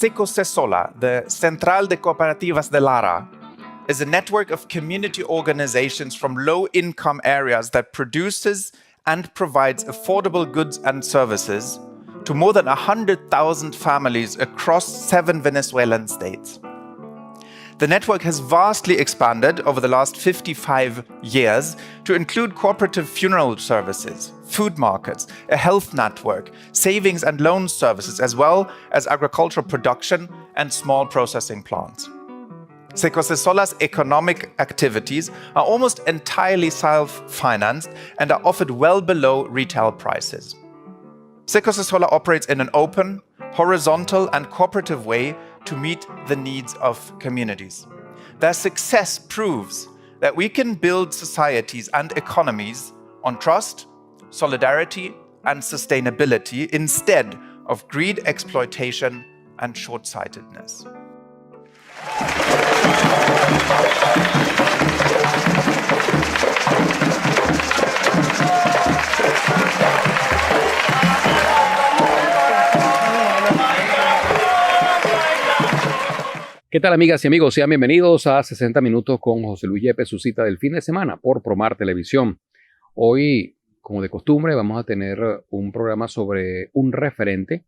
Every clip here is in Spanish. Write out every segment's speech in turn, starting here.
Secosesola, the Central de Cooperativas de Lara, is a network of community organizations from low-income areas that produces and provides affordable goods and services to more than 100,000 families across 7 Venezuelan states. The network has vastly expanded over the last 55 years to include cooperative funeral services, food markets, a health network, savings and loan services, as well as agricultural production and small processing plants. Secosesola's economic activities are almost entirely self-financed and are offered well below retail prices. Secosesola operates in an open, horizontal and cooperative way to meet the needs of communities. Their success proves that we can build societies and economies on trust, solidarity, and sustainability instead of greed, exploitation, and short-sightedness. ¿Qué tal, amigas y amigos? Sean bienvenidos a 60 Minutos con José Luis Yepes, su cita del fin de semana por Promar Televisión. Hoy, como de costumbre, vamos a tener un programa sobre un referente.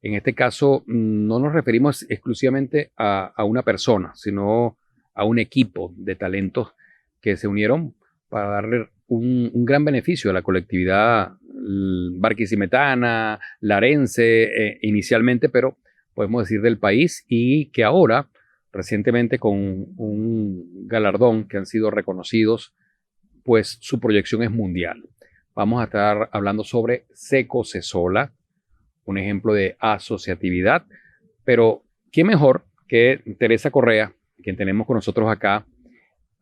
En este caso, no nos referimos exclusivamente a una persona, sino a un equipo de talentos que se unieron para darle un gran beneficio a la colectividad barquisimetana, larense, inicialmente, pero podemos decir del país, y que ahora, recientemente con un galardón que han sido reconocidos, pues su proyección es mundial. Vamos a estar hablando sobre Secosesola, un ejemplo de asociatividad, pero ¿qué mejor que Teresa Correa, quien tenemos con nosotros acá,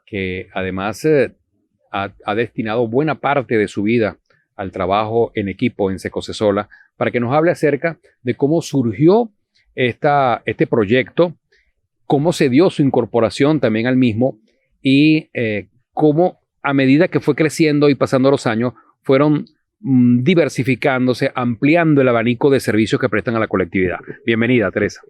que además ha destinado buena parte de su vida al trabajo en equipo en Secosesola, para que nos hable acerca de cómo surgió este proyecto, cómo se dio su incorporación también al mismo y cómo a medida que fue creciendo y pasando los años fueron diversificándose, ampliando el abanico de servicios que prestan a la colectividad. Bienvenida, Teresa.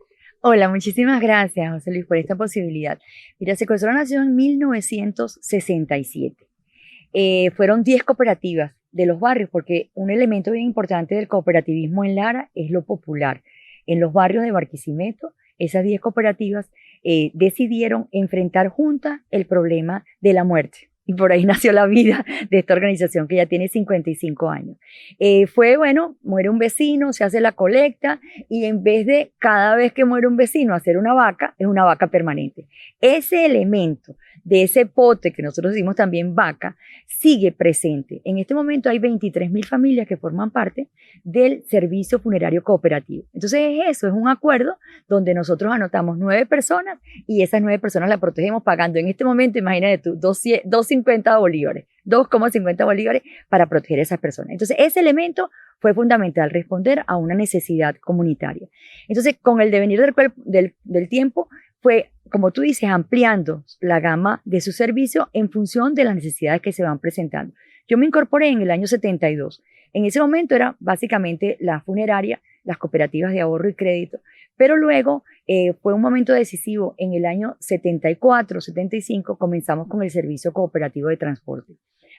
Hola, muchísimas gracias, José Luis, por esta posibilidad. Mira, Secosesola nació en 1967. Fueron 10 cooperativas de los barrios, porque un elemento bien importante del cooperativismo en Lara es lo popular. En los barrios de Barquisimeto, esas 10 cooperativas decidieron enfrentar juntas el problema de la muerte. Y por ahí nació la vida de esta organización que ya tiene 55 años. Muere un vecino, se hace la colecta y en vez de cada vez que muere un vecino hacer una vaca, es una vaca permanente. Ese elemento de ese pote que nosotros decimos también vaca, sigue presente. En este momento hay 23.000 familias que forman parte del servicio funerario cooperativo. Entonces es un acuerdo donde nosotros anotamos 9 personas y esas 9 personas las protegemos pagando en este momento, imagínate tú, 2.50 bolívares, 2,50 bolívares para proteger a esas personas. Entonces ese elemento fue fundamental, responder a una necesidad comunitaria. Entonces con el devenir del tiempo fue, como tú dices, ampliando la gama de su servicio en función de las necesidades que se van presentando. Yo me incorporé en el año 72. En ese momento era básicamente la funeraria, las cooperativas de ahorro y crédito, pero luego fue un momento decisivo. En el año 74, 75 comenzamos con el servicio cooperativo de transporte.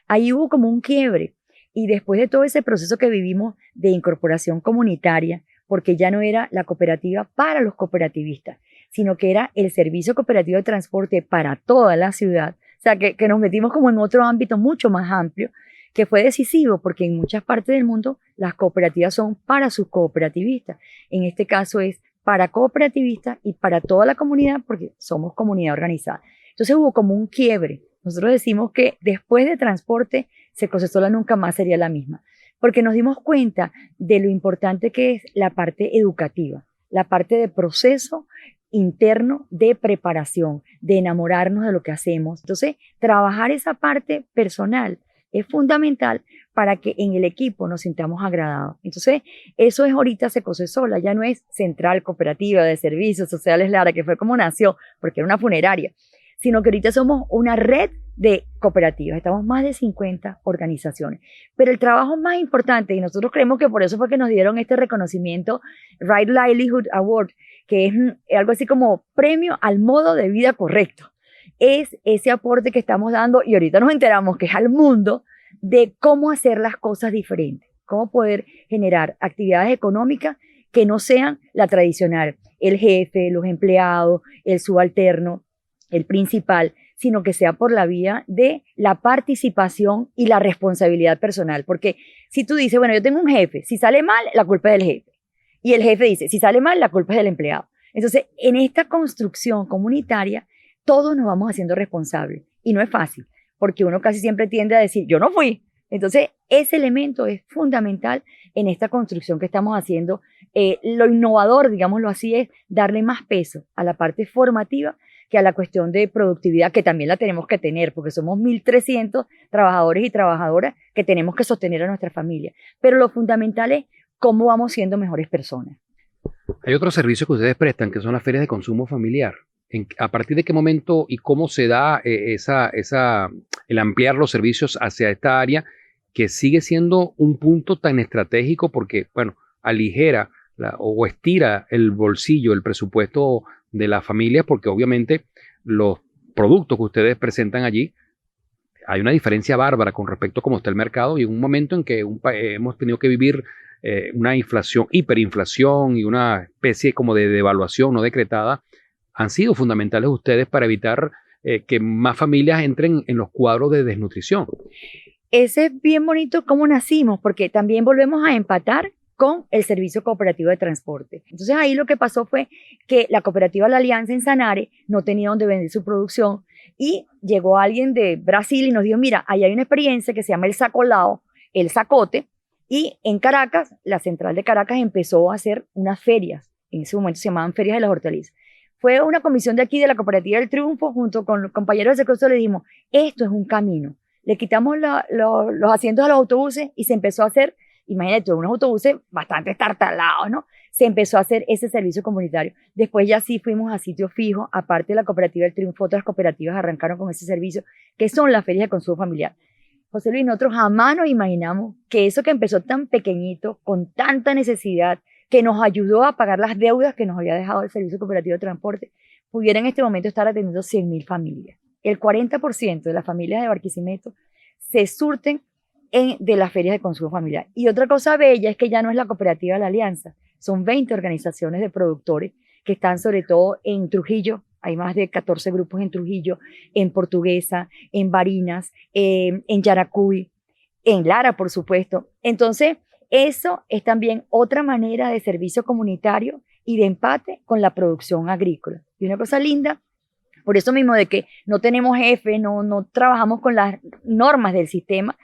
Ahí hubo como un quiebre y después de todo ese proceso que vivimos de incorporación comunitaria, porque ya no era la cooperativa para los cooperativistas, sino que era el servicio cooperativo de transporte para toda la ciudad. O sea, que nos metimos como en otro ámbito mucho más amplio, que fue decisivo porque en muchas partes del mundo las cooperativas son para sus cooperativistas. En este caso es para cooperativistas y para toda la comunidad porque somos comunidad organizada. Entonces hubo como un quiebre. Nosotros decimos que después de transporte, Secosesola nunca más sería la misma, porque nos dimos cuenta de lo importante que es la parte educativa, la parte de proceso interno de preparación, de enamorarnos de lo que hacemos. Entonces, trabajar esa parte personal es fundamental para que en el equipo nos sintamos agradados. Entonces, eso es ahorita Secosesola, ya no es Central Cooperativa de Servicios Sociales Lara, que fue como nació, porque era una funeraria, sino que ahorita somos una red de cooperativas, estamos más de 50 organizaciones. Pero el trabajo más importante, y nosotros creemos que por eso fue que nos dieron este reconocimiento, Right Livelihood Award, que es algo así como premio al modo de vida correcto. Es ese aporte que estamos dando y ahorita nos enteramos que es al mundo de cómo hacer las cosas diferentes, cómo poder generar actividades económicas que no sean la tradicional, el jefe, los empleados, el subalterno, el principal, sino que sea por la vía de la participación y la responsabilidad personal. Porque si tú dices, bueno, yo tengo un jefe, si sale mal, la culpa es del jefe. Y el jefe dice, si sale mal, la culpa es del empleado. Entonces, en esta construcción comunitaria, todos nos vamos haciendo responsables. Y no es fácil, porque uno casi siempre tiende a decir, yo no fui. Entonces, ese elemento es fundamental en esta construcción que estamos haciendo. Lo innovador, digámoslo así, es darle más peso a la parte formativa que a la cuestión de productividad, que también la tenemos que tener, porque somos 1.300 trabajadores y trabajadoras que tenemos que sostener a nuestra familia. Pero lo fundamental es cómo vamos siendo mejores personas. Hay otros servicios que ustedes prestan, que son las ferias de consumo familiar. ¿A partir de qué momento y cómo se da el ampliar los servicios hacia esta área que sigue siendo un punto tan estratégico porque, bueno, aligera o estira el bolsillo, el presupuesto de las familias, porque obviamente los productos que ustedes presentan allí, hay una diferencia bárbara con respecto a cómo está el mercado y en un momento en que hemos tenido que vivir una inflación, hiperinflación y una especie como de devaluación no decretada, han sido fundamentales ustedes para evitar que más familias entren en los cuadros de desnutrición. Ese es bien bonito cómo nacimos, porque también volvemos a empatar con el servicio cooperativo de transporte. Entonces ahí lo que pasó fue que la cooperativa La Alianza en Sanare no tenía donde vender su producción y llegó alguien de Brasil y nos dijo, mira, ahí hay una experiencia que se llama el sacolao, el sacote, y en Caracas, la central de Caracas empezó a hacer unas ferias, en ese momento se llamaban Ferias de las Hortalizas. Fue una comisión de aquí de la Cooperativa del Triunfo, junto con los compañeros de Secreto, le dijimos, esto es un camino. Le quitamos los asientos a los autobuses y se empezó a hacer, imagínate, unos autobuses bastante estartalados, ¿no? Se empezó a hacer ese servicio comunitario. Después ya sí fuimos a sitio fijo, aparte de la Cooperativa del Triunfo, otras cooperativas arrancaron con ese servicio, que son las ferias de consumo familiar. José Luis, nosotros jamás nos imaginamos que eso que empezó tan pequeñito, con tanta necesidad, que nos ayudó a pagar las deudas que nos había dejado el Servicio Cooperativo de Transporte, pudiera en este momento estar atendiendo 100.000 familias. El 40% de las familias de Barquisimeto se surten de las ferias de consumo familiar. Y otra cosa bella es que ya no es la Cooperativa de la Alianza, son 20 organizaciones de productores que están sobre todo en Trujillo, hay más de 14 grupos en Trujillo, en Portuguesa, en Barinas, en Yaracuy, en Lara, por supuesto. Entonces, eso es también otra manera de servicio comunitario y de empate con la producción agrícola. Y una cosa linda, por eso mismo de que no tenemos jefe, no trabajamos con las normas del sistema,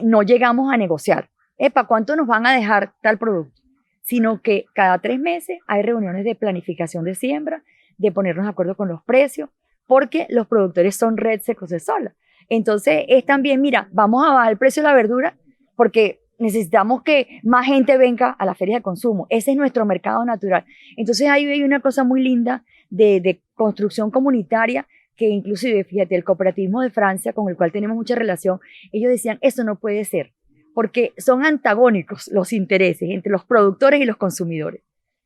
no llegamos a negociar. ¿Para cuánto nos van a dejar tal producto? Sino que cada 3 meses hay reuniones de planificación de siembra, de ponernos de acuerdo con los precios, porque los productores son red Secocesola. Entonces es también, mira, vamos a bajar el precio de la verdura porque necesitamos que más gente venga a la feria de consumo. Ese es nuestro mercado natural. Entonces ahí hay una cosa muy linda de construcción comunitaria que inclusive, fíjate, el cooperativismo de Francia, con el cual tenemos mucha relación, ellos decían, eso no puede ser, porque son antagónicos los intereses entre los productores y los consumidores.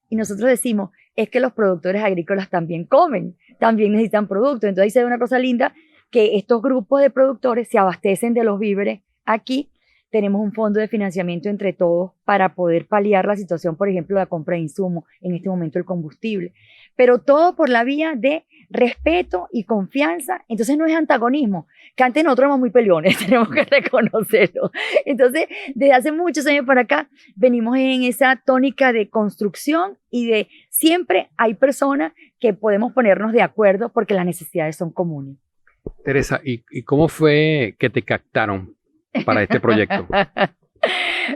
Y nosotros decimos, es que los productores agrícolas también comen, también necesitan productos. Entonces ahí se ve una cosa linda, que estos grupos de productores se abastecen de los víveres aquí. Tenemos un fondo de financiamiento entre todos para poder paliar la situación, por ejemplo, la compra de insumos, en este momento el combustible. Pero todo por la vía de respeto y confianza. Entonces no es antagonismo, que antes nosotros éramos muy peleones, tenemos que reconocerlo. Entonces, desde hace muchos años para acá, venimos en esa tónica de construcción y de siempre hay personas que podemos ponernos de acuerdo porque las necesidades son comunes. Teresa, ¿y cómo fue que te captaron para este proyecto?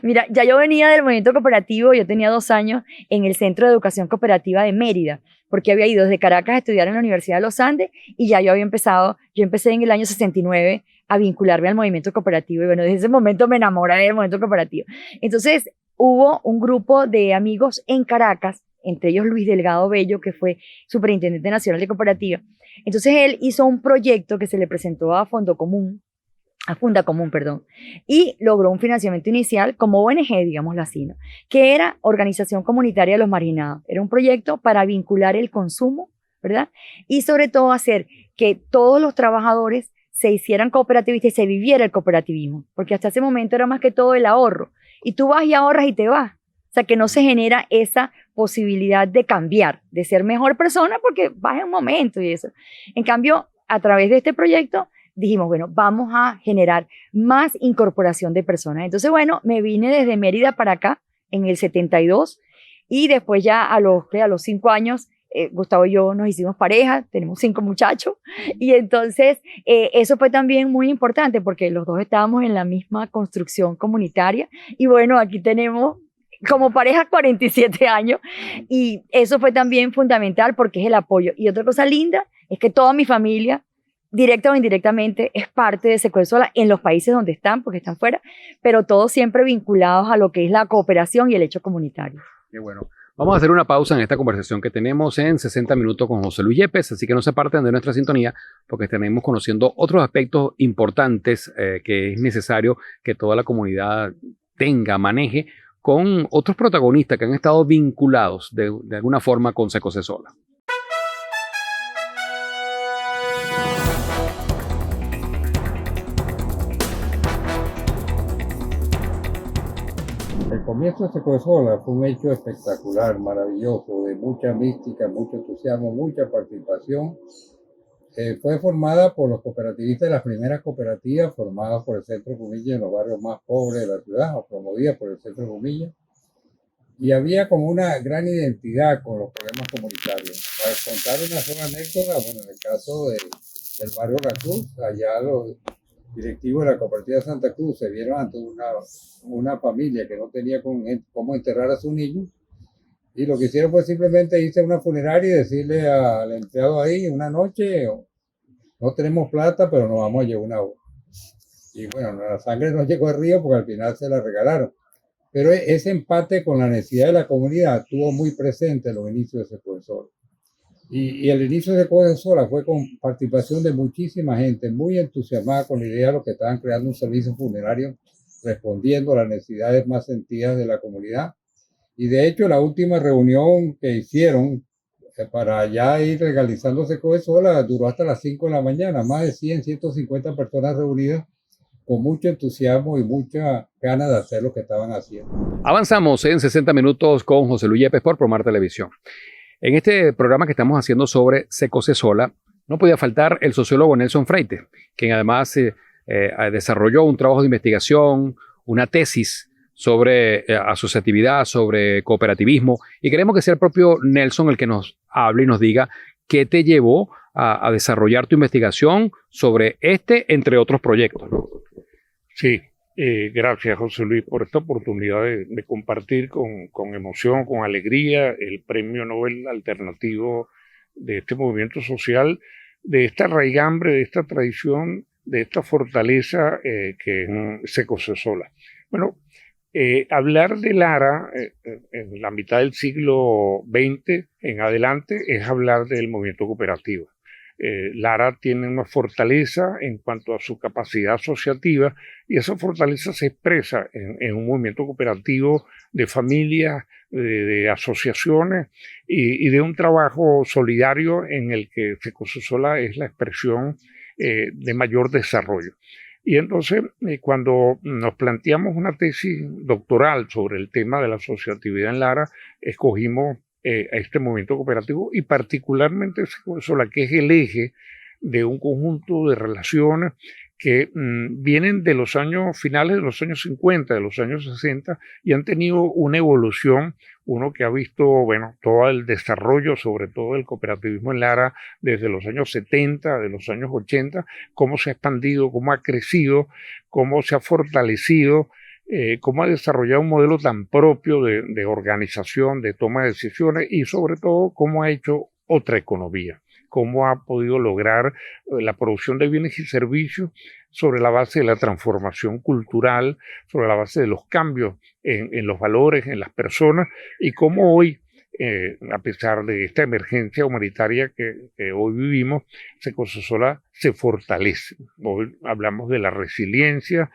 Mira, ya yo venía del movimiento cooperativo, yo tenía 2 años en el Centro de Educación Cooperativa de Mérida, porque había ido desde Caracas a estudiar en la Universidad de los Andes y ya yo empecé en el año 69 a vincularme al movimiento cooperativo y bueno, desde ese momento me enamoré del movimiento cooperativo. Entonces hubo un grupo de amigos en Caracas, entre ellos Luis Delgado Bello, que fue superintendente nacional de cooperativa. Entonces él hizo un proyecto que se le presentó a Fondo Común, a Funda Común, perdón, y logró un financiamiento inicial como ONG, digámoslo así, ¿no? Que era Organización Comunitaria de los Marginados. Era un proyecto para vincular el consumo, ¿verdad? Y sobre todo hacer que todos los trabajadores se hicieran cooperativistas y se viviera el cooperativismo, porque hasta ese momento era más que todo el ahorro. Y tú vas y ahorras y te vas. O sea, que no se genera esa posibilidad de cambiar, de ser mejor persona, porque vas en un momento y eso. En cambio, a través de este proyecto, dijimos, bueno, vamos a generar más incorporación de personas. Entonces, bueno, me vine desde Mérida para acá en el 72 y después ya a los 5 años, Gustavo y yo nos hicimos pareja, tenemos 5 muchachos y entonces eso fue también muy importante porque los dos estábamos en la misma construcción comunitaria y bueno, aquí tenemos como pareja 47 años y eso fue también fundamental porque es el apoyo. Y otra cosa linda es que toda mi familia directa o indirectamente, es parte de Secoesola en los países donde están, porque están fuera, pero todos siempre vinculados a lo que es la cooperación y el hecho comunitario. Qué bueno. Vamos a hacer una pausa en esta conversación que tenemos en 60 minutos con José Luis Yepes, así que no se aparten de nuestra sintonía porque estaremos conociendo otros aspectos importantes que es necesario que toda la comunidad tenga, maneje, con otros protagonistas que han estado vinculados de alguna forma con Secoesola. El comienzo de Secoesola fue un hecho espectacular, maravilloso, de mucha mística, mucho entusiasmo, mucha participación. Fue formada por los cooperativistas de las primeras cooperativas formadas por el Centro Comilla en los barrios más pobres de la ciudad, o promovidas por el Centro Comilla. Y había como una gran identidad con los problemas comunitarios. Para contar una sola anécdota, bueno, en el caso del barrio La Cruz, allá los directivos de la cooperativa Santa Cruz se vieron ante una familia que no tenía cómo enterrar a su niño y lo que hicieron fue simplemente irse a una funeraria y decirle al empleado ahí una noche, no tenemos plata pero nos vamos a llevar una obra. Y bueno, la sangre no llegó al río porque al final se la regalaron. Pero ese empate con la necesidad de la comunidad estuvo muy presente en los inicios de Secoesola. Y el inicio de Secoesola fue con participación de muchísima gente, muy entusiasmada con la idea de lo que estaban creando un servicio funerario respondiendo a las necesidades más sentidas de la comunidad. Y de hecho, la última reunión que hicieron para ya ir legalizando Secoesola duró hasta las 5 de la mañana, más de 150 personas reunidas con mucho entusiasmo y mucha ganas de hacer lo que estaban haciendo. Avanzamos en 60 minutos con José Luis Yepes por Promar Televisión. En este programa que estamos haciendo sobre Secoesola, no podía faltar el sociólogo Nelson Freite, quien además desarrolló un trabajo de investigación, una tesis sobre asociatividad, sobre cooperativismo, y queremos que sea el propio Nelson el que nos hable y nos diga qué te llevó a desarrollar tu investigación sobre este, entre otros proyectos, ¿no? Sí, gracias José Luis por esta oportunidad de compartir con emoción, con alegría, el premio Nobel alternativo de este movimiento social, de esta raigambre, de esta tradición, de esta fortaleza que es Secoesola. Bueno, hablar de Lara en la mitad del siglo XX en adelante es hablar del movimiento cooperativo. Lara tiene una fortaleza en cuanto a su capacidad asociativa y esa fortaleza se expresa en un movimiento cooperativo de familias, de asociaciones y de un trabajo solidario en el que Secoesola es la expresión de mayor desarrollo. Y entonces, cuando nos planteamos una tesis doctoral sobre el tema de la asociatividad en Lara, escogimos a este movimiento cooperativo y particularmente Secoesola, que es el eje de un conjunto de relaciones que vienen de los años finales de los años 50, de los años 60 y han tenido una evolución, uno que ha visto, bueno, todo el desarrollo, sobre todo el cooperativismo en Lara desde los años 70, de los años 80, cómo se ha expandido, cómo ha crecido, cómo se ha fortalecido, cómo ha desarrollado un modelo tan propio de organización, de toma de decisiones y sobre todo cómo ha hecho otra economía, cómo ha podido lograr la producción de bienes y servicios sobre la base de la transformación cultural, sobre la base de los cambios en los valores, en las personas y cómo hoy a pesar de esta emergencia humanitaria que hoy vivimos, Secososola se fortalece. Hoy hablamos de la resiliencia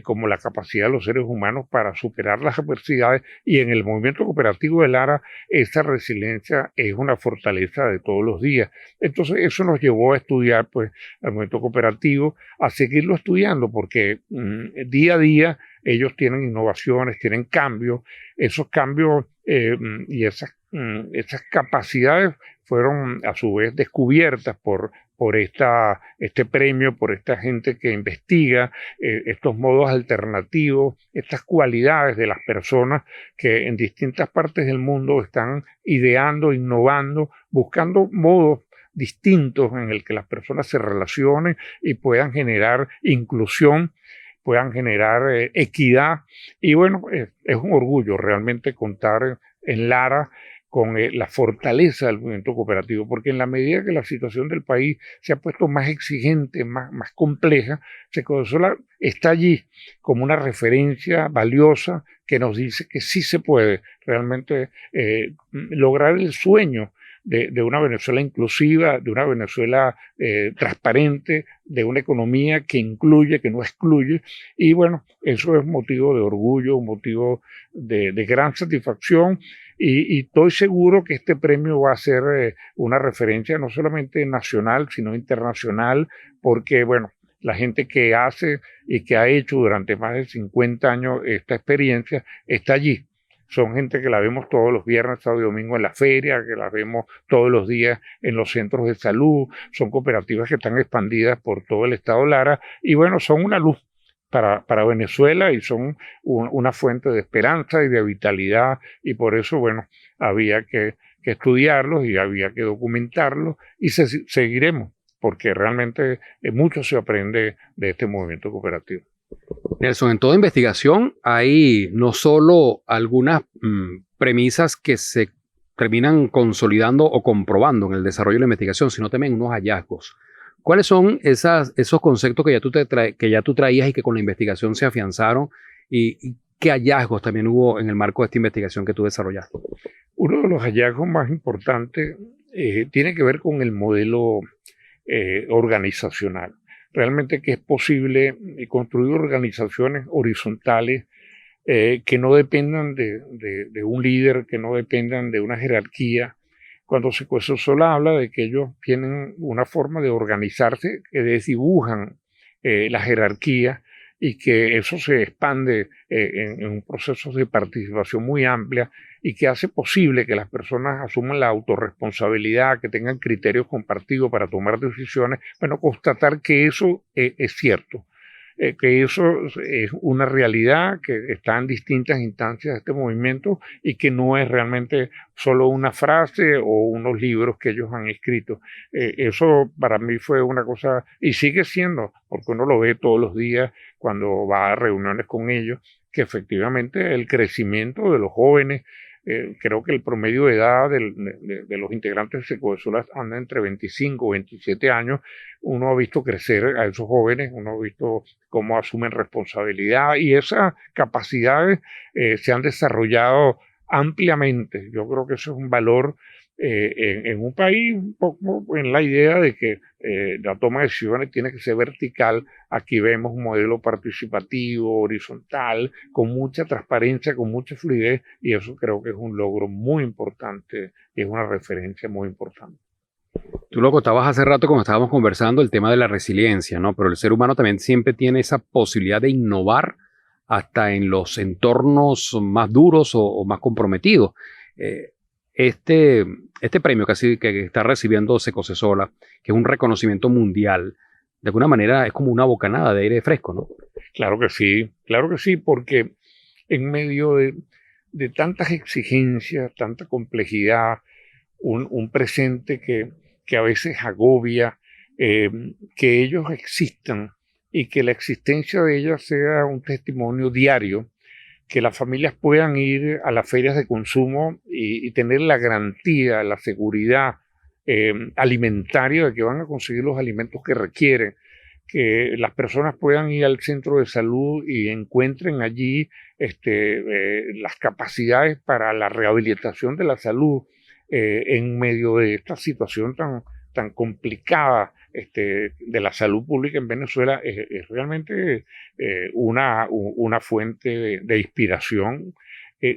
como la capacidad de los seres humanos para superar las adversidades, y en el movimiento cooperativo de Lara esa resiliencia es una fortaleza de todos los días. Entonces eso nos llevó a estudiar pues el movimiento cooperativo, a seguirlo estudiando, porque día a día ellos tienen innovaciones, tienen cambios. Esos cambios y esas capacidades fueron a su vez descubiertas por este premio, por esta gente que investiga estos modos alternativos, estas cualidades de las personas que en distintas partes del mundo están ideando, innovando, buscando modos distintos en el que las personas se relacionen y puedan generar inclusión, puedan generar equidad. Y bueno, es un orgullo realmente contar en Lara con la fortaleza del movimiento cooperativo, porque en la medida que la situación del país se ha puesto más exigente, más compleja, Secosola está allí como una referencia valiosa que nos dice que sí se puede realmente lograr el sueño de una Venezuela inclusiva, de una Venezuela transparente, de una economía que incluye, que no excluye. Y bueno, eso es motivo de orgullo, un motivo de gran satisfacción. Y estoy seguro que este premio va a ser una referencia no solamente nacional, sino internacional, porque bueno, la gente que hace y que ha hecho durante más de 50 años esta experiencia está allí. Son gente que la vemos todos los viernes, sábado y domingo en la feria, que la vemos todos los días en los centros de salud. Son cooperativas que están expandidas por todo el estado Lara y bueno, son una luz para Venezuela y son una fuente de esperanza y de vitalidad, y por eso, bueno, había que estudiarlos y había que documentarlos y seguiremos, porque realmente mucho se aprende de este movimiento cooperativo. Nelson, en toda investigación hay no solo algunas premisas que se terminan consolidando o comprobando en el desarrollo de la investigación, sino también unos hallazgos. ¿Cuáles son esos conceptos que ya tú traías y que con la investigación se afianzaron? ¿Y qué hallazgos también hubo en el marco de esta investigación que tú desarrollaste? Uno de los hallazgos más importantes tiene que ver con el modelo organizacional. Realmente que es posible construir organizaciones horizontales que no dependan de un líder, que no dependan de una jerarquía. Cuando Secososola habla de que ellos tienen una forma de organizarse que desdibujan la jerarquía y que eso se expande en un proceso de participación muy amplia y que hace posible que las personas asuman la autorresponsabilidad, que tengan criterios compartidos para tomar decisiones. Bueno, constatar que eso es cierto. Que eso es una realidad que está en distintas instancias de este movimiento y que no es realmente solo una frase o unos libros que ellos han escrito. Eso para mí fue una cosa, y sigue siendo, porque uno lo ve todos los días cuando va a reuniones con ellos, que efectivamente el crecimiento de los jóvenes, creo que el promedio de edad de los integrantes de Secosola anda entre 25 y 27 años. Uno ha visto crecer a esos jóvenes, uno ha visto cómo asumen responsabilidad y esas capacidades se han desarrollado ampliamente. Yo creo que eso es un valor en un país un poco en la idea de que la toma de decisiones tiene que ser vertical. Aquí vemos un modelo participativo, horizontal, con mucha transparencia, con mucha fluidez, y eso creo que es un logro muy importante y es una referencia muy importante. Tú lo contabas hace rato cuando estábamos conversando el tema de la resiliencia, ¿no? Pero el ser humano también siempre tiene esa posibilidad de innovar hasta en los entornos más duros o más comprometidos. Este premio que está recibiendo Secososola, que es un reconocimiento mundial, de alguna manera es como una bocanada de aire fresco, ¿no? Claro que sí, porque en medio de tantas exigencias, tanta complejidad, un presente que a veces agobia, que ellos existan y que la existencia de ellas sea un testimonio diario, que las familias puedan ir a las ferias de consumo y tener la garantía, la seguridad alimentaria de que van a conseguir los alimentos que requieren, que las personas puedan ir al centro de salud y encuentren allí las capacidades para la rehabilitación de la salud en medio de esta situación tan complicada de la salud pública en Venezuela, es realmente una fuente de inspiración,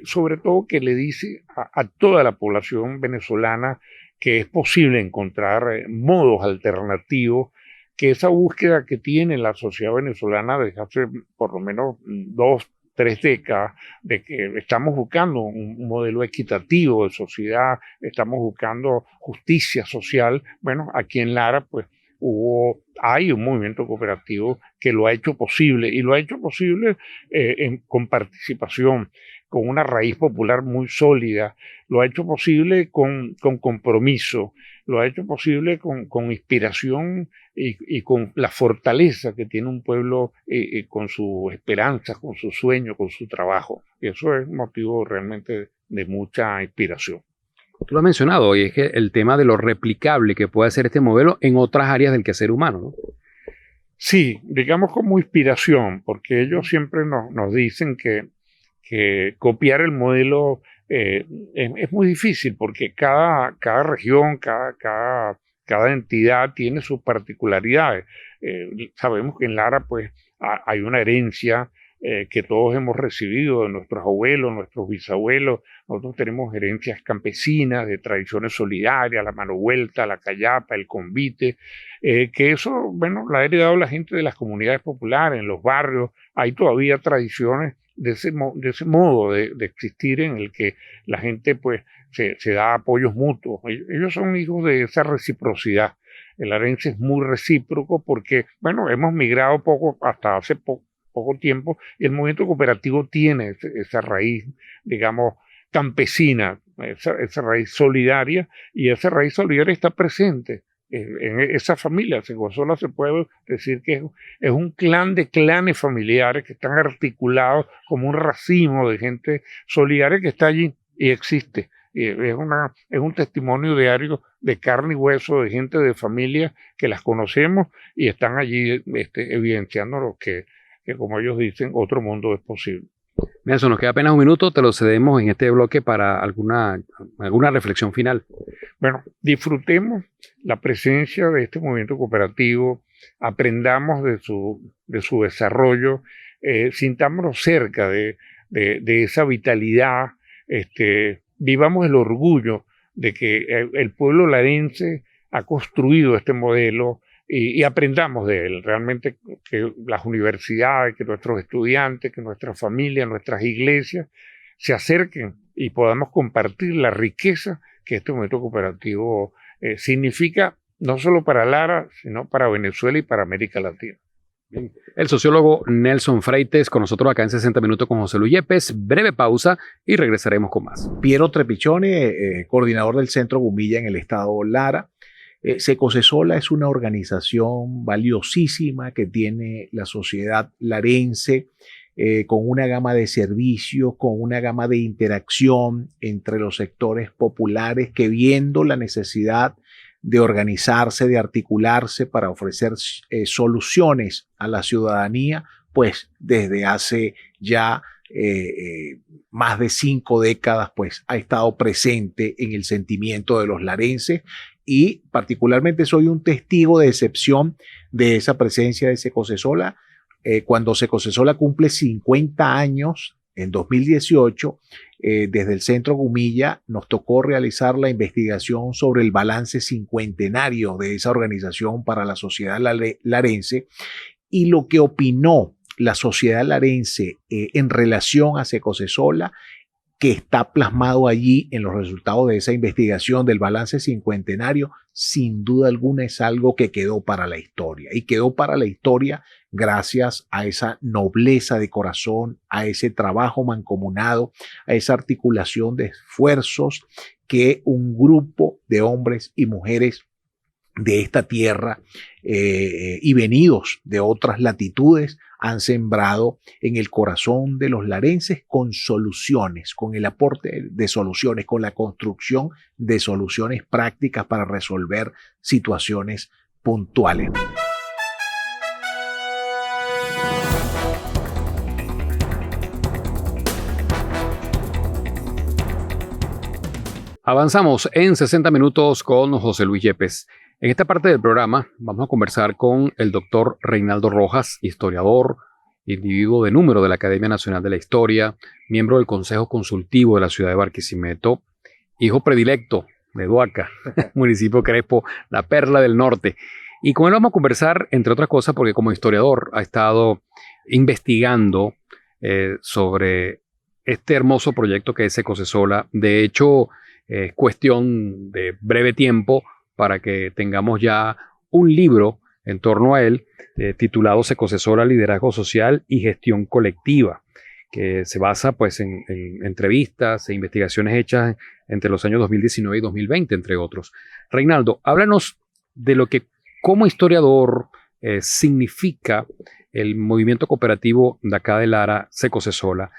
sobre todo que le dice a toda la población venezolana que es posible encontrar modos alternativos, que esa búsqueda que tiene la sociedad venezolana desde hace por lo menos 2-3 décadas, de que estamos buscando un modelo equitativo de sociedad, estamos buscando justicia social. Bueno, aquí en Lara pues hay un movimiento cooperativo que lo ha hecho posible, y lo ha hecho posible con participación, con una raíz popular muy sólida, lo ha hecho posible con compromiso, lo ha hecho posible con inspiración y con la fortaleza que tiene un pueblo con sus esperanzas, con sus sueños, con su trabajo. Y eso es motivo realmente de mucha inspiración. Tú lo has mencionado, y es que el tema de lo replicable que puede hacer este modelo en otras áreas del quehacer humano, ¿no? Sí, digamos como inspiración, porque ellos siempre nos dicen que copiar el modelo es muy difícil, porque cada región, cada entidad tiene sus particularidades. Sabemos que en Lara pues hay una herencia que todos hemos recibido de nuestros abuelos, nuestros bisabuelos. Nosotros tenemos herencias campesinas de tradiciones solidarias, la mano vuelta, la callapa, el convite, que eso, bueno, la ha heredado la gente de las comunidades populares, en los barrios. Hay todavía tradiciones de ese modo de existir, en el que la gente pues se da apoyos mutuos. Ellos son hijos de esa reciprocidad. El arense es muy recíproco porque, bueno, hemos migrado hasta hace poco tiempo, y el movimiento cooperativo tiene esa raíz, digamos, campesina, esa raíz solidaria, y esa raíz solidaria está presente en esa familia. Secosola se puede decir que es un clan de clanes familiares que están articulados como un racimo de gente solidaria que está allí y existe. Y es un testimonio diario de carne y hueso, de gente de familia que las conocemos y están allí evidenciándonos que, como ellos dicen, otro mundo es posible. Nelson, nos queda apenas un minuto, te lo cedemos en este bloque para alguna reflexión final. Bueno, disfrutemos la presencia de este movimiento cooperativo, aprendamos de su desarrollo, sintámonos cerca de esa vitalidad, vivamos el orgullo de que el pueblo larense ha construido este modelo, y aprendamos de él. Realmente que las universidades, que nuestros estudiantes, que nuestras familias, nuestras iglesias se acerquen y podamos compartir la riqueza que este movimiento cooperativo significa, no solo para Lara, sino para Venezuela y para América Latina. Bien. El sociólogo Nelson Freites con nosotros acá en 60 Minutos con José Luis Yepes. Breve pausa y regresaremos con más. Piero Trepichone, coordinador del Centro Gumilla en el estado Lara. Secosesola es una organización valiosísima que tiene la sociedad larense, con una gama de servicios, con una gama de interacción entre los sectores populares, que viendo la necesidad de organizarse, de articularse para ofrecer soluciones a la ciudadanía, pues desde hace ya más de 5 décadas, pues ha estado presente en el sentimiento de los larenses, y particularmente soy un testigo de excepción de esa presencia de Secosesola. Cuando Secosesola cumple 50 años, en 2018, desde el Centro Gumilla nos tocó realizar la investigación sobre el balance cincuentenario de esa organización para la sociedad larense, y lo que opinó la sociedad larense en relación a Secosesola, que está plasmado allí en los resultados de esa investigación del balance cincuentenario, sin duda alguna es algo que quedó para la historia, y quedó para la historia gracias a esa nobleza de corazón, a ese trabajo mancomunado, a esa articulación de esfuerzos que un grupo de hombres y mujeres de esta tierra y venidos de otras latitudes han sembrado en el corazón de los larenses, con soluciones, con el aporte de soluciones, con la construcción de soluciones prácticas para resolver situaciones puntuales. Avanzamos en 60 minutos con José Luis Yepes. En esta parte del programa vamos a conversar con el doctor Reinaldo Rojas, historiador, individuo de número de la Academia Nacional de la Historia, miembro del Consejo Consultivo de la ciudad de Barquisimeto, hijo predilecto de Duaca, municipio Crespo, la perla del norte. Y con él vamos a conversar, entre otras cosas, porque como historiador ha estado investigando sobre este hermoso proyecto que es Secocesola. De hecho, es cuestión de breve tiempo para que tengamos ya un libro en torno a él, titulado Secocesola, Liderazgo Social y Gestión Colectiva, que se basa pues en entrevistas e investigaciones hechas entre los años 2019 y 2020, entre otros. Reinaldo, háblanos de lo que como historiador significa el movimiento cooperativo de acá de Lara, Secocesola,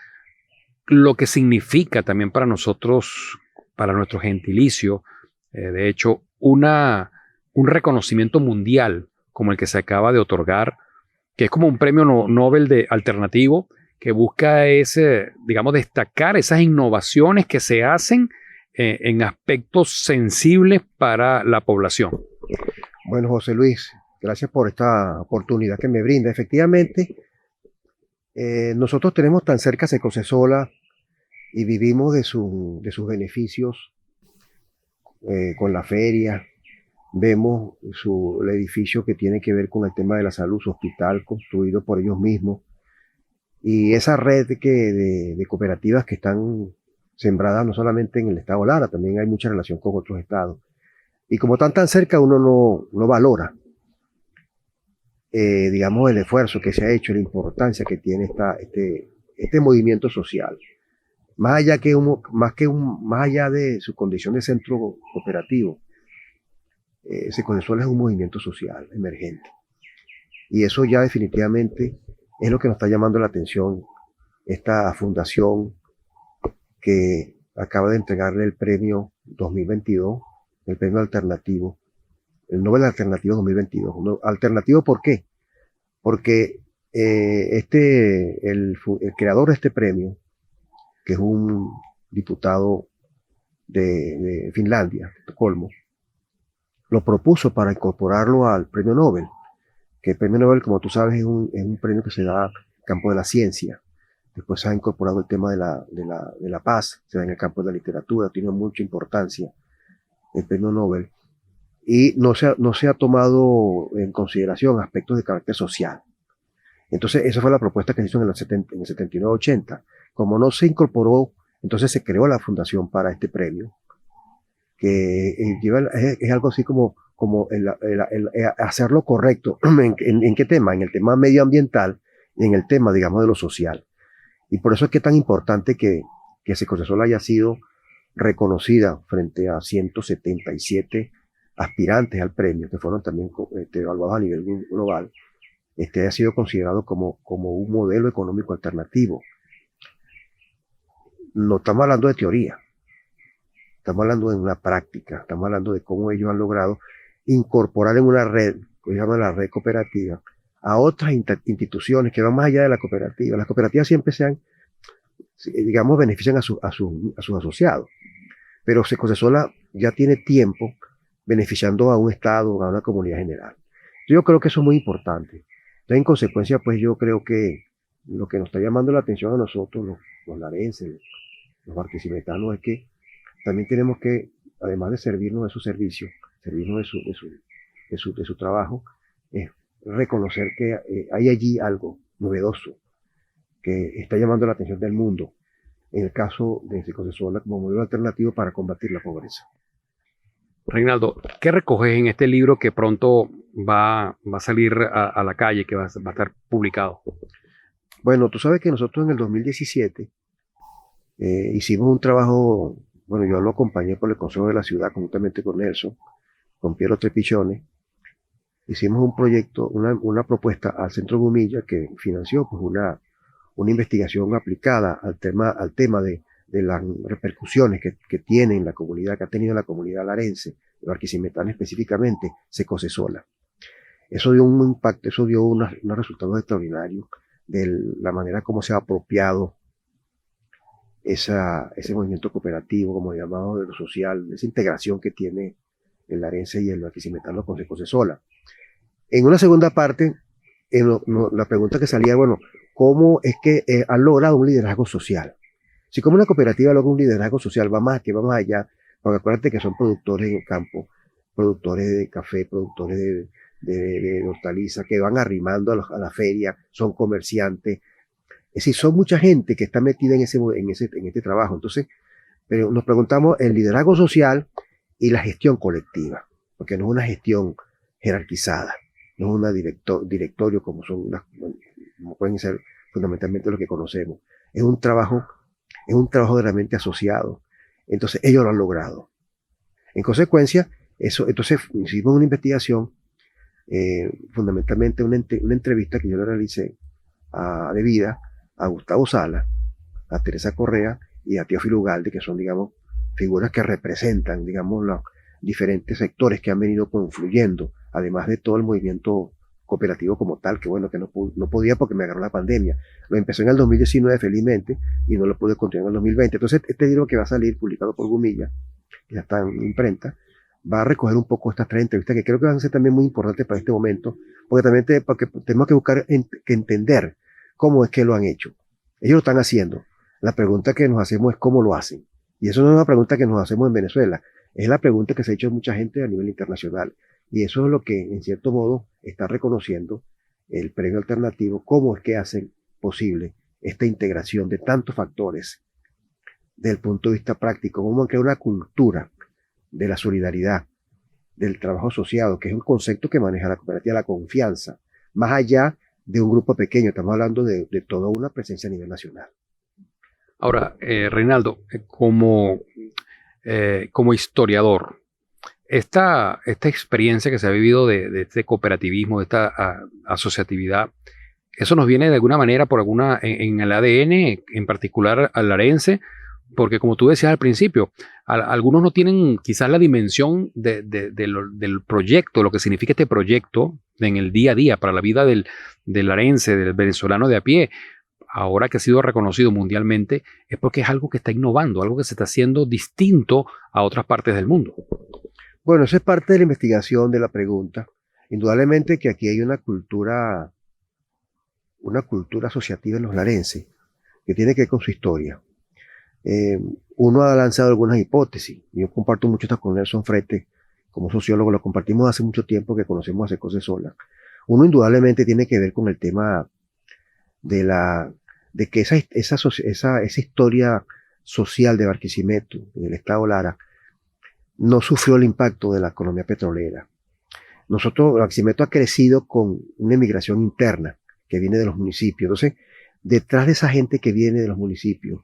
lo que significa también para nosotros, para nuestro gentilicio, de hecho, un reconocimiento mundial como el que se acaba de otorgar, que es como un premio Nobel de alternativo, que busca digamos, destacar esas innovaciones que se hacen en aspectos sensibles para la población. Bueno, José Luis, gracias por esta oportunidad que me brinda. Efectivamente, nosotros tenemos tan cerca Secocesola y vivimos de sus beneficios con la feria. Vemos el edificio que tiene que ver con el tema de la salud, su hospital construido por ellos mismos. Y esa red de cooperativas que están sembradas no solamente en el estado Lara, también hay mucha relación con otros estados. Y como están tan cerca, uno no valora, digamos, el esfuerzo que se ha hecho, la importancia que tiene este movimiento social. Más allá de su condición de centro cooperativo, Secocesola es un movimiento social emergente. Y eso ya definitivamente es lo que nos está llamando la atención esta fundación que acaba de entregarle el premio 2022, el premio alternativo, el Nobel Alternativo 2022. ¿Alternativo por qué? Porque el creador de este premio, que es un diputado de Finlandia, Estocolmo, lo propuso para incorporarlo al premio Nobel, que el premio Nobel, como tú sabes, es un premio que se da en el campo de la ciencia. Después se ha incorporado el tema de la paz, se da en el campo de la literatura, tiene mucha importancia el premio Nobel, y no se ha tomado en consideración aspectos de carácter social. Entonces, esa fue la propuesta que se hizo en el 79-80. Como no se incorporó, entonces se creó la fundación para este premio, que es algo así como hacer lo correcto. ¿En qué tema? En el tema medioambiental y en el tema, digamos, de lo social. Y por eso es que es tan importante que Secocesola haya sido reconocida frente a 177 aspirantes al premio, que fueron también evaluados a nivel global, haya sido considerado como un modelo económico alternativo. No estamos hablando de teoría, estamos hablando de una práctica, estamos hablando de cómo ellos han logrado incorporar en una red, que se llama la red cooperativa, a otras instituciones que van más allá de la cooperativa. Las cooperativas siempre digamos, benefician a sus asociados, pero Secocesola ya tiene tiempo beneficiando a un estado, a una comunidad general. Yo creo que eso es muy importante. Entonces, en consecuencia, pues yo creo que lo que nos está llamando la atención a nosotros, los larenses, los barquisimetanos, es que también tenemos que, además de servirnos de su servicio, servirnos de su trabajo, es reconocer que hay allí algo novedoso que está llamando la atención del mundo, en el caso de Secocesola como modelo alternativo para combatir la pobreza. Reinaldo, ¿qué recoges en este libro que pronto va a salir a la calle, que va a estar publicado? Bueno, tú sabes que nosotros en el 2017 hicimos un trabajo, bueno, yo lo acompañé por el Consejo de la Ciudad, conjuntamente con Nelson, con Piero Trepichone. Hicimos un proyecto, una propuesta al Centro Gumilla que financió pues, una investigación aplicada al tema de las repercusiones que tiene en la comunidad, que ha tenido la comunidad larense, de Barquisimeto específicamente, Secocesola. Eso dio un impacto, eso dio unos resultados extraordinarios de la manera como se ha apropiado ese movimiento cooperativo, como llamado de lo social, esa integración que tiene el larense y el barquisimetano con Secosesola. En una segunda parte, la pregunta que salía, bueno, ¿cómo es que han logrado un liderazgo social? Si como una cooperativa logra un liderazgo social, va más allá, porque acuérdate que son productores en el campo, productores de café, productores de hortalizas, que van arrimando a la feria, son comerciantes. Es decir, son mucha gente que está metida en este trabajo. Entonces, pero nos preguntamos el liderazgo social y la gestión colectiva, porque no es una gestión jerarquizada, no es una directorio como como pueden ser fundamentalmente los que conocemos. Es un trabajo realmente asociado. Entonces, ellos lo han logrado. En consecuencia, entonces hicimos una investigación, fundamentalmente una entrevista que yo le realicé de vida a Gustavo Sala, a Teresa Correa y a Teófilo Ugalde, que son, digamos, figuras que representan, digamos, los diferentes sectores que han venido confluyendo, además de todo el movimiento cooperativo como tal, que bueno, que no podía porque me agarró la pandemia. Lo empezó en el 2019, felizmente, y no lo pude continuar en el 2020. Entonces, este libro que va a salir, publicado por Gumilla, que ya está en imprenta, va a recoger un poco estas 3 entrevistas, que creo que van a ser también muy importantes para este momento, porque también porque tenemos que buscar que entender cómo es que lo han hecho. Ellos lo están haciendo. La pregunta que nos hacemos es cómo lo hacen. Y eso no es una pregunta que nos hacemos en Venezuela, es la pregunta que se ha hecho mucha gente a nivel internacional. Y eso es lo que, en cierto modo, está reconociendo el premio alternativo, cómo es que hacen posible esta integración de tantos factores desde el punto de vista práctico, cómo han creado una cultura de la solidaridad, del trabajo asociado, que es un concepto que maneja la cooperativa, la confianza, más allá de un grupo pequeño, estamos hablando de toda una presencia a nivel nacional. Ahora, Reinaldo, como historiador, esta experiencia que se ha vivido de este cooperativismo, de esta asociatividad, eso nos viene de alguna manera en el ADN, en particular al larense, porque como tú decías al principio, algunos no tienen quizás la dimensión del proyecto, lo que significa este proyecto en el día a día para la vida del larense, del venezolano de a pie. Ahora que ha sido reconocido mundialmente, es porque es algo que está innovando, algo que se está haciendo distinto a otras partes del mundo. Bueno, eso es parte de la investigación de la pregunta. Indudablemente que aquí hay una cultura asociativa en los larenses, que tiene que ver con su historia. Uno ha lanzado algunas hipótesis. Yo comparto mucho esto con Nelson Frete, como sociólogo, lo compartimos hace mucho tiempo que conocemos a Secosesola. Uno indudablemente tiene que ver con el tema de que esa historia social de Barquisimeto, del Estado Lara, no sufrió el impacto de la economía petrolera. Barquisimeto ha crecido con una emigración interna que viene de los municipios. Entonces, detrás de esa gente que viene de los municipios,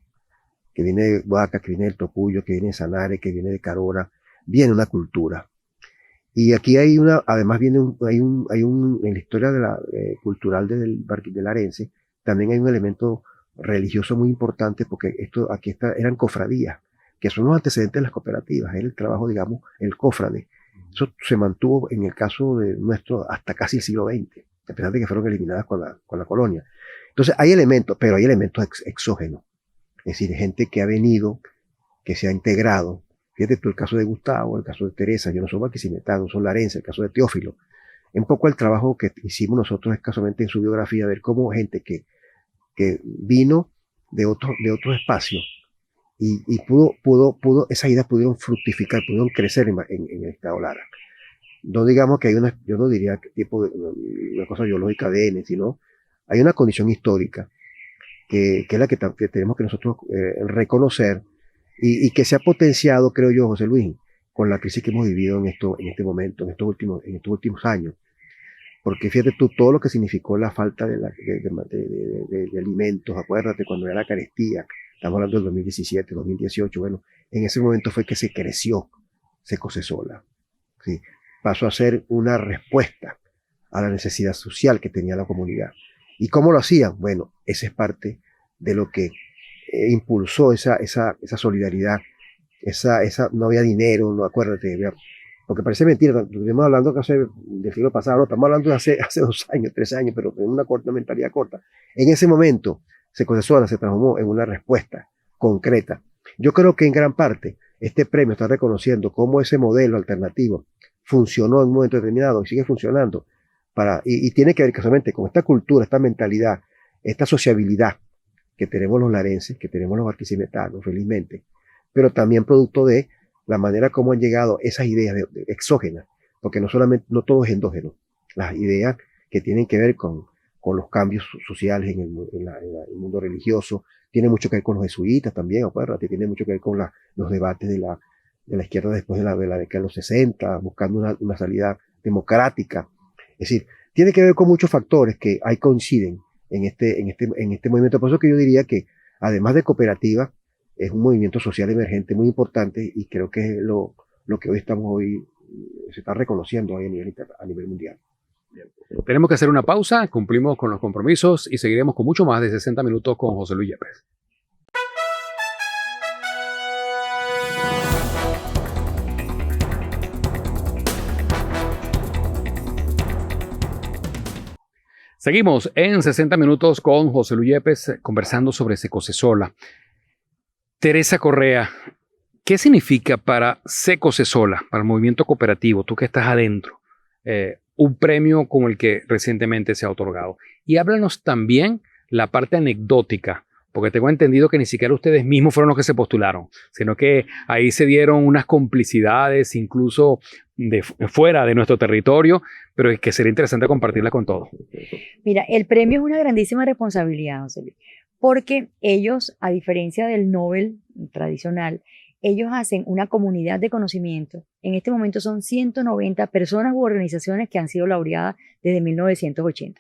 que viene de Huaca, que viene del Tocuyo, que viene de Sanare, que viene de Carora, viene una cultura. Y aquí además en la historia cultural del larense, también hay un elemento religioso muy importante, porque eran cofradías, que son los antecedentes de las cooperativas, era el trabajo, digamos, el cofrade. Eso se mantuvo en el caso de nuestro hasta casi el siglo XX, a pesar de que fueron eliminadas con la colonia. Entonces hay elementos, pero hay elementos exógenos, es decir, gente que ha venido, que se ha integrado. Fíjate tú el caso de Gustavo, el caso de Teresa, yo no soy barquisimetanos, son larenses, el caso de Teófilo. Un poco el trabajo que hicimos nosotros escasamente en su biografía, ver cómo gente que vino de otros espacios y esas ideas pudieron fructificar, pudieron crecer en el Estado Lara. No digamos que yo no diría que una cosa biológica ADN, sino hay una condición histórica que es la que tenemos que nosotros reconocer y que se ha potenciado, creo yo, José Luis, con la crisis que hemos vivido en este momento, en estos últimos años. Porque fíjate tú, todo lo que significó la falta de alimentos, acuérdate cuando era la carestía, estamos hablando del 2017, 2018, bueno, en ese momento fue que se creció Secosesola, ¿sí? Pasó a ser una respuesta a la necesidad social que tenía la comunidad. ¿Y cómo lo hacían? Bueno, esa es parte de lo que impulsó esa solidaridad, no había dinero, no, acuérdate, porque parece mentira, estamos hablando del siglo pasado, no, estamos hablando de hace 2 años, 3 años, pero en una mentalidad corta. En ese momento, Secosesola se transformó en una respuesta concreta. Yo creo que en gran parte este premio está reconociendo cómo ese modelo alternativo funcionó en un momento determinado y sigue funcionando y tiene que ver casualmente con esta cultura, esta mentalidad, esta sociabilidad que tenemos los larenses, que tenemos los barquisimetános, felizmente, pero también producto de la manera como han llegado esas ideas exógenas, porque no todo es endógeno, las ideas que tienen que ver con los cambios sociales en el mundo religioso, tiene mucho que ver con los jesuitas también, acuérdate, tiene mucho que ver con los debates de la izquierda después de la década de los 60, buscando una salida democrática. Es decir, tiene que ver con muchos factores que ahí coinciden en este movimiento. Por eso que yo diría que, además de cooperativa, es un movimiento social emergente muy importante y creo que es lo que hoy se está reconociendo hoy a nivel mundial. Tenemos que hacer una pausa, cumplimos con los compromisos y seguiremos con mucho más de 60 minutos con José Luis Yepes. Seguimos en 60 minutos con José Luis Yepes conversando sobre Secocesola. Teresa Correa, ¿qué significa para Secocesola, para el movimiento cooperativo, tú que estás adentro, un premio como el que recientemente se ha otorgado? Y háblanos también la parte anecdótica, porque tengo entendido que ni siquiera ustedes mismos fueron los que se postularon, sino que ahí se dieron unas complicidades incluso de fuera de nuestro territorio, pero es que sería interesante compartirla con todos. Mira, el premio es una grandísima responsabilidad, José Luis, porque ellos, a diferencia del Nobel tradicional, ellos hacen una comunidad de conocimiento. En este momento son 190 personas u organizaciones que han sido laureadas desde 1980.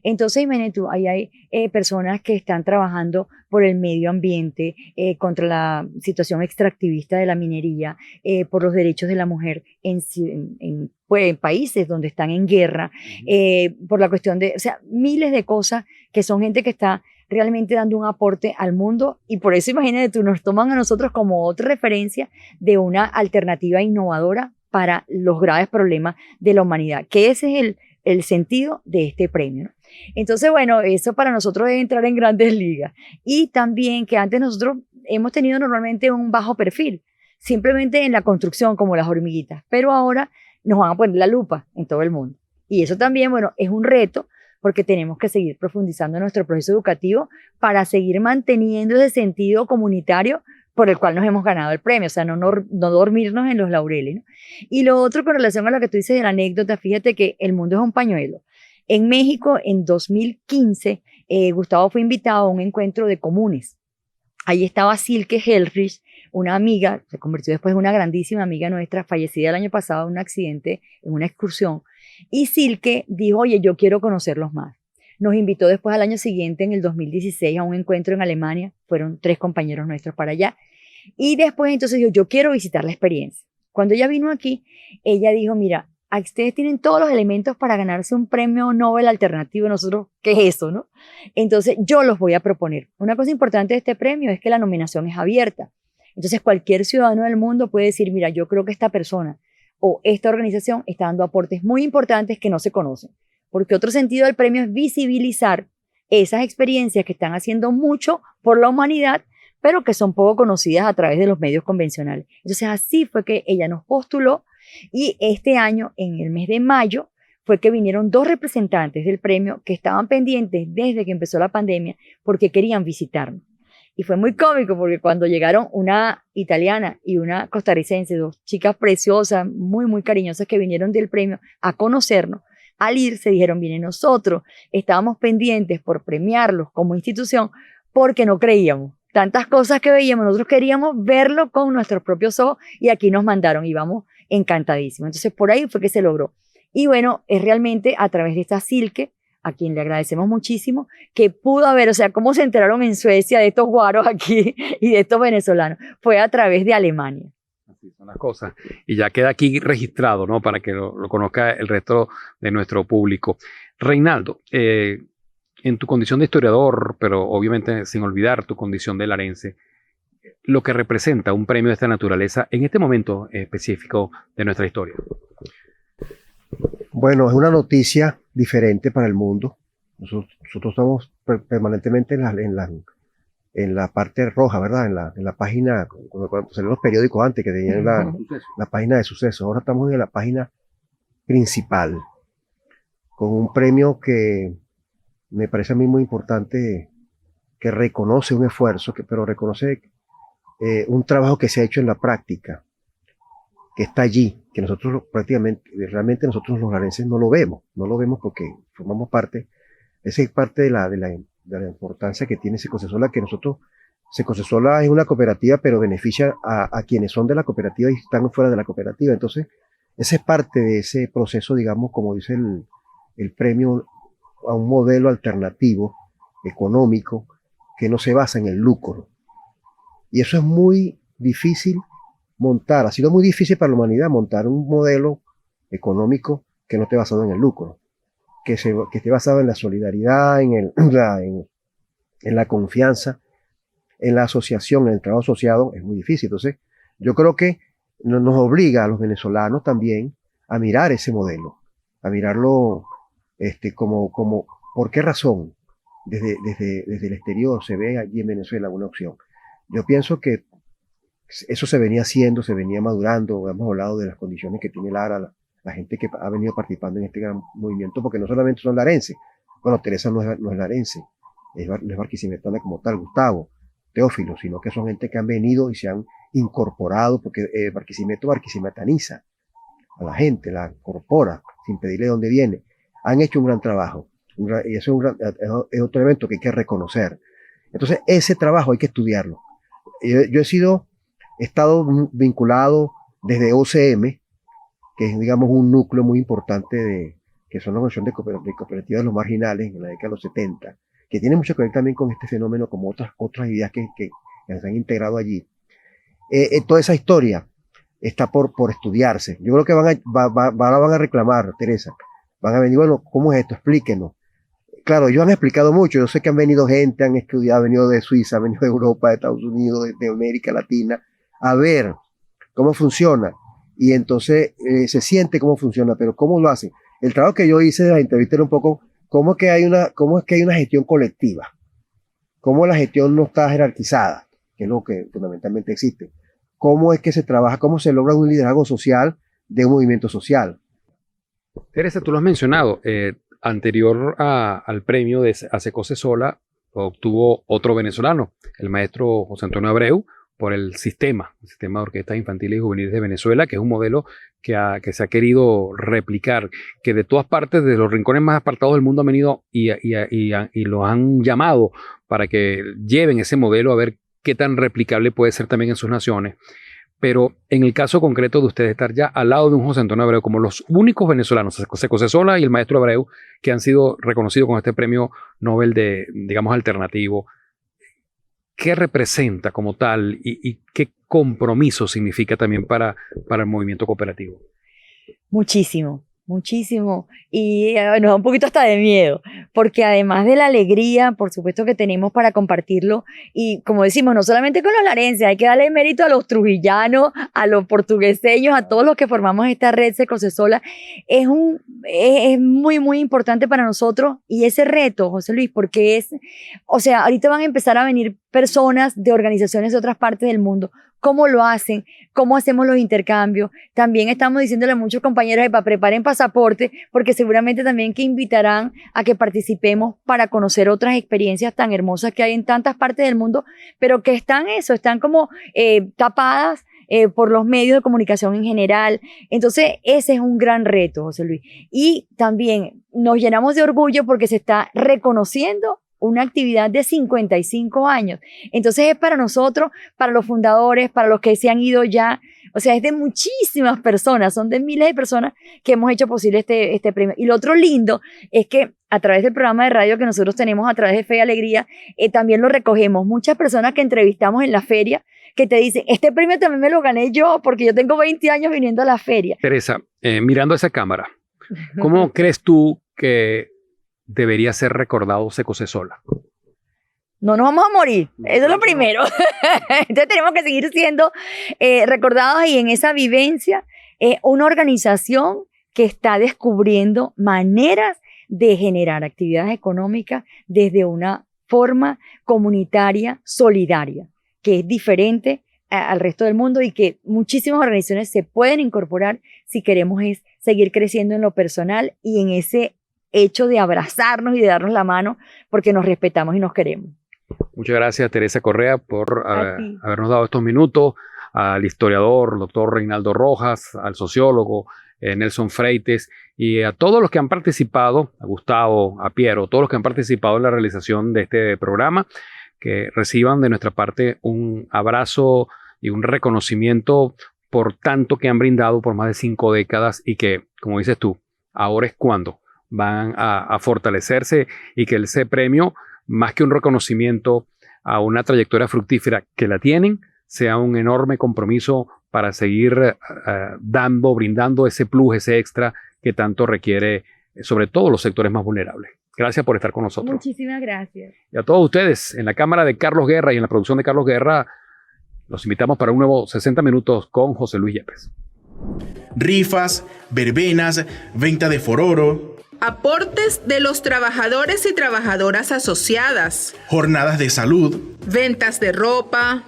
Entonces, imagínate tú, ahí hay personas que están trabajando por el medio ambiente, contra la situación extractivista de la minería, por los derechos de la mujer en países donde están en guerra, por la cuestión de, o sea, miles de cosas que son gente que está realmente dando un aporte al mundo y por eso imagínate tú, nos toman a nosotros como otra referencia de una alternativa innovadora para los graves problemas de la humanidad, que ese es el sentido de este premio, ¿no? Entonces, bueno, eso para nosotros es entrar en grandes ligas. Y también que antes nosotros hemos tenido normalmente un bajo perfil, simplemente en la construcción como las hormiguitas, pero ahora nos van a poner la lupa en todo el mundo. Y eso también, bueno, es un reto porque tenemos que seguir profundizando en nuestro proceso educativo para seguir manteniendo ese sentido comunitario por el cual nos hemos ganado el premio, o sea, no dormirnos en los laureles, ¿no? Y lo otro con relación a lo que tú dices de la anécdota, fíjate que el mundo es un pañuelo. En México, en 2015, Gustavo fue invitado a un encuentro de comunes. Ahí estaba Silke Helfrich, una amiga, se convirtió después en una grandísima amiga nuestra, fallecida el año pasado en un accidente, en una excursión. Y Silke dijo, oye, yo quiero conocerlos más. Nos invitó después al año siguiente, en el 2016, a un encuentro en Alemania. Fueron 3 compañeros nuestros para allá. Y después entonces dijo, yo quiero visitar la experiencia. Cuando ella vino aquí, ella dijo, mira, ustedes tienen todos los elementos para ganarse un premio Nobel alternativo. Nosotros, ¿qué es eso, no? Entonces, yo los voy a proponer. Una cosa importante de este premio es que la nominación es abierta. Entonces, cualquier ciudadano del mundo puede decir, mira, yo creo que esta persona o esta organización está dando aportes muy importantes que no se conocen. Porque otro sentido del premio es visibilizar esas experiencias que están haciendo mucho por la humanidad, pero que son poco conocidas a través de los medios convencionales. Entonces, así fue que ella nos postuló y este año, en el mes de mayo, fue que vinieron 2 representantes del premio que estaban pendientes desde que empezó la pandemia porque querían visitarnos. Y fue muy cómico porque cuando llegaron una italiana y una costarricense, 2 chicas preciosas, muy, muy cariñosas que vinieron del premio a conocernos, al ir se dijeron, vienen nosotros, estábamos pendientes por premiarlos como institución porque no creíamos. Tantas cosas que veíamos, nosotros queríamos verlo con nuestros propios ojos y aquí nos mandaron y vamos encantadísimos. Entonces por ahí fue que se logró. Y bueno, es realmente a través de esta Silke, a quien le agradecemos muchísimo, que pudo haber, o sea, cómo se enteraron en Suecia de estos guaros aquí y de estos venezolanos, fue a través de Alemania. Así son las cosas. Y ya queda aquí registrado, ¿no? Para que lo conozca el resto de nuestro público. Reinaldo, en tu condición de historiador, pero obviamente sin olvidar tu condición de larense, lo que representa un premio de esta naturaleza en este momento específico de nuestra historia. Bueno, es una noticia diferente para el mundo. Nosotros estamos permanentemente en en la parte roja, ¿verdad? En la página, cuando salían los periódicos antes, que tenían la página de sucesos. Ahora estamos en la página principal, con un premio que me parece a mí muy importante, que reconoce un esfuerzo, pero reconoce un trabajo que se ha hecho en la práctica, que está allí, que nosotros realmente nosotros los larenses no lo vemos porque formamos parte, esa es parte de la importancia que tiene Secocesola, que Secocesola es una cooperativa, pero beneficia a quienes son de la cooperativa y están fuera de la cooperativa. Entonces, esa es parte de ese proceso, digamos, como dice el premio, a un modelo alternativo, económico, que no se basa en el lucro. Y eso es muy difícil montar, ha sido muy difícil para la humanidad montar un modelo económico que no esté basado en el lucro, que esté basado en la solidaridad, en la confianza, en la asociación, en el trabajo asociado. Es muy difícil. Entonces, yo creo que nos obliga a los venezolanos también a mirar ese modelo, a mirarlo como ¿por qué razón desde el exterior se ve allí en Venezuela una opción? Yo pienso que eso se venía haciendo, se venía madurando. Hemos hablado de las condiciones que tiene Lara, la gente que ha venido participando en este gran movimiento, porque no solamente son larenses. Bueno, Teresa no es larense, no es barquisimetana como tal, Gustavo, Teófilo, sino que son gente que han venido y se han incorporado, porque barquisimetaniza a la gente, la incorpora sin pedirle dónde viene. Han hecho un gran trabajo, y eso es otro evento que hay que reconocer. Entonces, ese trabajo hay que estudiarlo. Yo he estado vinculado desde OCM, que es, digamos, un núcleo muy importante que son la Organización de Cooperativas de los Marginales en la década de los 70, que tiene mucho que ver también con este fenómeno, como otras ideas que se han integrado allí. Toda esa historia está por estudiarse. Yo creo que van a reclamar, Teresa, van a venir, bueno, ¿cómo es esto? Explíquenos. Claro, ellos han explicado mucho. Yo sé que han venido gente, han estudiado, han venido de Suiza, han venido de Europa, de Estados Unidos, de América Latina, a ver cómo funciona. Y entonces se siente cómo funciona, pero ¿cómo lo hacen? El trabajo que yo hice de la entrevista era un poco cómo es que hay una gestión colectiva, cómo la gestión no está jerarquizada, que es lo que fundamentalmente existe. Cómo es que se trabaja, cómo se logra un liderazgo social de un movimiento social. Teresa, tú lo has mencionado. Anterior al premio de Secocesola obtuvo otro venezolano, el maestro José Antonio Abreu, por el sistema de orquestas infantiles y juveniles de Venezuela, que es un modelo que se ha querido replicar, que de todas partes, de los rincones más apartados del mundo han venido y los han llamado para que lleven ese modelo a ver qué tan replicable puede ser también en sus naciones. Pero en el caso concreto de ustedes estar ya al lado de un José Antonio Abreu, como los únicos venezolanos, Secocesola y el maestro Abreu, que han sido reconocidos con este premio Nobel de, digamos, alternativo, ¿qué representa como tal y qué compromiso significa también para el movimiento cooperativo? Muchísimo, muchísimo. Y nos da un poquito hasta de miedo, porque además de la alegría, por supuesto, que tenemos para compartirlo, y como decimos, no solamente con los larenses, hay que darle mérito a los trujillanos, a los portugueseños, a todos los que formamos esta red Secocesola. Es muy, muy importante para nosotros, y ese reto, José Luis, porque ahorita van a empezar a venir personas de organizaciones de otras partes del mundo. ¿Cómo lo hacen? ¿Cómo hacemos los intercambios? También estamos diciéndole a muchos compañeros que preparen pasaporte, porque seguramente también que invitarán a que participemos para conocer otras experiencias tan hermosas que hay en tantas partes del mundo, pero que están como tapadas por los medios de comunicación en general. Entonces, ese es un gran reto, José Luis. Y también nos llenamos de orgullo porque se está reconociendo una actividad de 55 años. Entonces es para nosotros, para los fundadores, para los que se han ido ya, o sea, es de muchísimas personas, son de miles de personas que hemos hecho posible este premio. Y lo otro lindo es que a través del programa de radio que nosotros tenemos a través de Fe y Alegría, también lo recogemos. Muchas personas que entrevistamos en la feria que te dicen, este premio también me lo gané yo porque yo tengo 20 años viniendo a la feria. Teresa, mirando a esa cámara, ¿cómo crees tú que debería ser recordado Secocesola? No nos vamos a morir, eso es lo primero. Entonces tenemos que seguir siendo recordados, y en esa vivencia una organización que está descubriendo maneras de generar actividades económicas desde una forma comunitaria solidaria, que es diferente al resto del mundo y que muchísimas organizaciones se pueden incorporar si queremos es seguir creciendo en lo personal y en ese hecho de abrazarnos y de darnos la mano porque nos respetamos y nos queremos. Muchas gracias, Teresa Correa, por ti. habernos dado estos minutos, al historiador, doctor Reinaldo Rojas, al sociólogo Nelson Freites y a todos los que han participado, a Gustavo, a Piero, todos los que han participado en la realización de este programa, que reciban de nuestra parte un abrazo y un reconocimiento por tanto que han brindado por más de 5 décadas y que, como dices tú, ahora es cuando van a fortalecerse y que ese premio, más que un reconocimiento a una trayectoria fructífera que la tienen, sea un enorme compromiso para seguir brindando ese plus, ese extra que tanto requiere, sobre todo los sectores más vulnerables. Gracias por estar con nosotros. Muchísimas gracias. Y a todos ustedes, en la cámara de Carlos Guerra y en la producción de Carlos Guerra, los invitamos para un nuevo 60 minutos con José Luis Yepes. Rifas, verbenas, venta de fororo, aportes de los trabajadores y trabajadoras asociadas, jornadas de salud, ventas de ropa,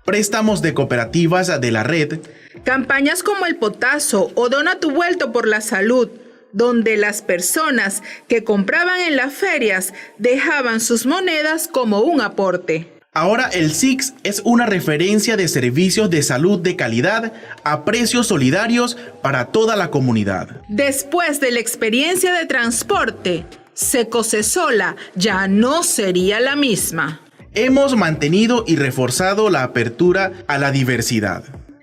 préstamos de cooperativas de la red, campañas como el Potazo o Dona tu Vuelto por la Salud, donde las personas que compraban en las ferias dejaban sus monedas como un aporte. Ahora el SIX es una referencia de servicios de salud de calidad a precios solidarios para toda la comunidad. Después de la experiencia de transporte, Secocesola ya no sería la misma. Hemos mantenido y reforzado la apertura a la diversidad.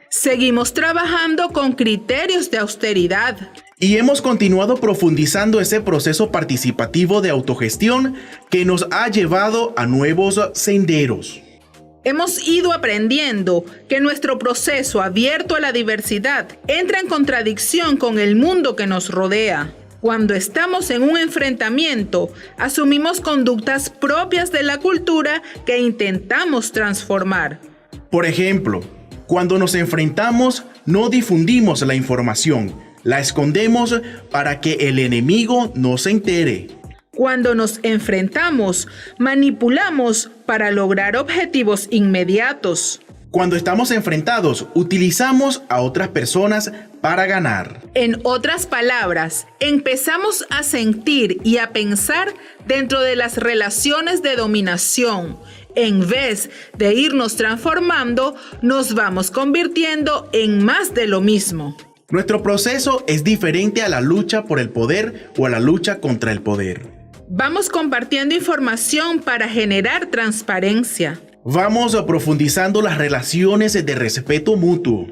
Seguimos trabajando con criterios de austeridad. Y hemos continuado profundizando ese proceso participativo de autogestión que nos ha llevado a nuevos senderos. Hemos ido aprendiendo que nuestro proceso abierto a la diversidad entra en contradicción con el mundo que nos rodea. Cuando estamos en un enfrentamiento, asumimos conductas propias de la cultura que intentamos transformar. Por ejemplo, cuando nos enfrentamos, no difundimos la información. La escondemos para que el enemigo no se entere. Cuando nos enfrentamos, manipulamos para lograr objetivos inmediatos. Cuando estamos enfrentados, utilizamos a otras personas para ganar. En otras palabras, empezamos a sentir y a pensar dentro de las relaciones de dominación. En vez de irnos transformando, nos vamos convirtiendo en más de lo mismo. Nuestro proceso es diferente a la lucha por el poder o a la lucha contra el poder. Vamos compartiendo información para generar transparencia. Vamos profundizando las relaciones de respeto mutuo.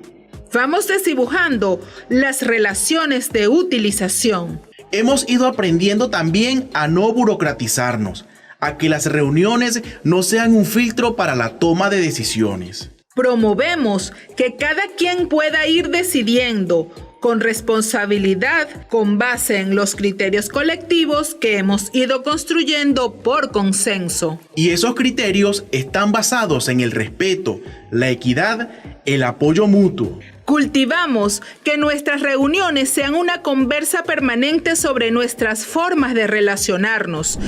Vamos desdibujando las relaciones de utilización. Hemos ido aprendiendo también a no burocratizarnos, a que las reuniones no sean un filtro para la toma de decisiones. Promovemos que cada quien pueda ir decidiendo con responsabilidad con base en los criterios colectivos que hemos ido construyendo por consenso. Y esos criterios están basados en el respeto, la equidad, el apoyo mutuo. Cultivamos que nuestras reuniones sean una conversa permanente sobre nuestras formas de relacionarnos.